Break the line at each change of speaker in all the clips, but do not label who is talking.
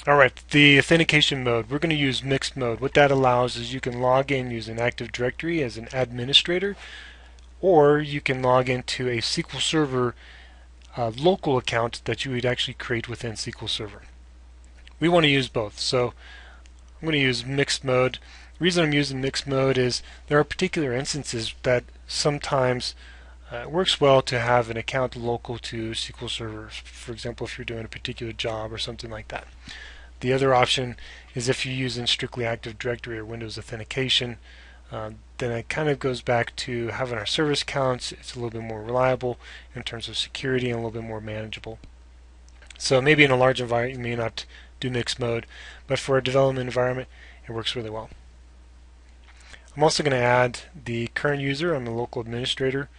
Alright, the authentication mode, we're going to use mixed mode. What that allows is you can log in using Active Directory as an administrator, or you can log into a SQL Server local account that you would actually create within SQL Server. We want to use both, so I'm going to use mixed mode. The reason I'm using mixed mode is there are particular instances that sometimes it works well to have an account local to SQL Server. For example, if you're doing a particular job or something like that. The other option is if you're using strictly Active Directory or Windows authentication, then it kind of goes back to having our service accounts. It's a little bit more reliable in terms of security and a little bit more manageable. So maybe in a large environment you may not do mixed mode, but for a development environment it works really well. I'm also going to add the current user. I'm a local administrator,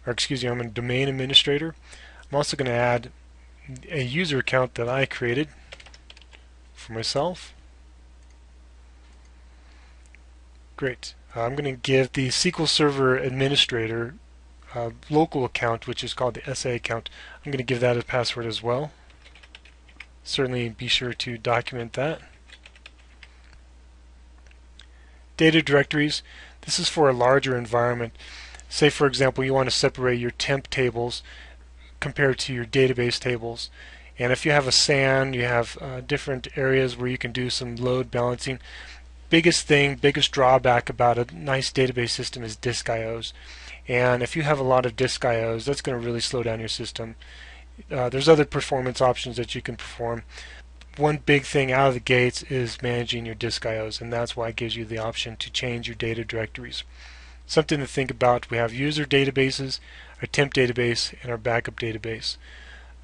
or excuse me, I'm a domain administrator. I'm also going to add a user account that I created for myself. Great. I'm going to give the SQL Server Administrator a local account, which is called the SA account. I'm going to give that a password as well. Certainly be sure to document that. Data directories. This is for a larger environment. Say, for example, you want to separate your temp tables compared to your database tables. And if you have a SAN, you have different areas where you can do some load balancing. Biggest drawback about a nice database system is disk IOs. And if you have a lot of disk IOs, that's going to really slow down your system. There's other performance options that you can perform. One big thing out of the gates is managing your disk IOs, and that's why it gives you the option to change your data directories. Something to think about: we have user databases, our temp database, and our backup database.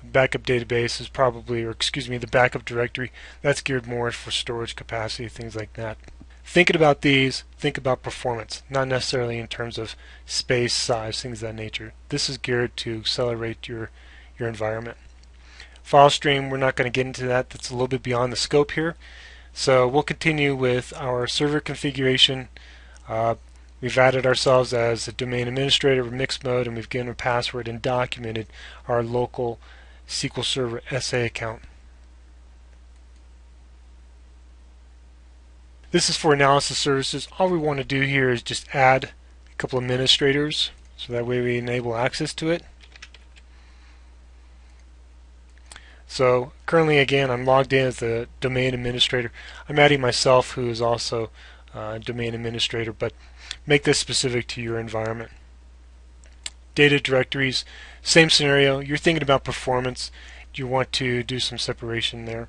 Backup database is probably, or excuse me, the backup directory, that's geared more for storage capacity, things like that. Thinking about these, think about performance, not necessarily in terms of space, size, things of that nature. This is geared to accelerate your environment. File stream, we're not going to get into that. That's a little bit beyond the scope here. So we'll continue with our server configuration. We've added ourselves as a domain administrator with mixed mode, and we've given a password and documented our local SQL Server SA account. This is for analysis services. All we want to do here is just add a couple of administrators, so that way we enable access to it. So currently, again, I'm logged in as the domain administrator. I'm adding myself, who is also a domain administrator, but make this specific to your environment. Data directories, same scenario. You're thinking about performance. You want to do some separation there.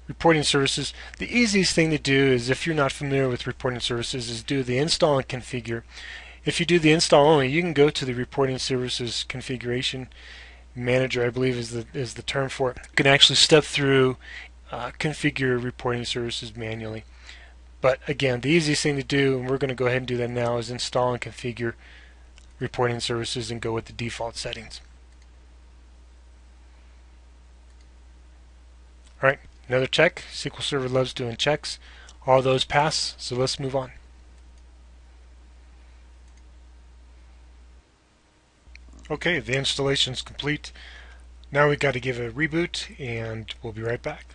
Reporting services. The easiest thing to do is, if you're not familiar with reporting services, is do the install and configure. If you do the install only, you can go to the reporting services configuration manager, I believe is the term for it. You can actually step through configure reporting services manually. But again, the easiest thing to do, and we're going to go ahead and do that now, is install and configure reporting services and go with the default settings. Alright, another check. SQL Server loves doing checks. All those pass, so let's move on. Okay, the installation is complete. Now we've got to give it a reboot, and we'll be right back.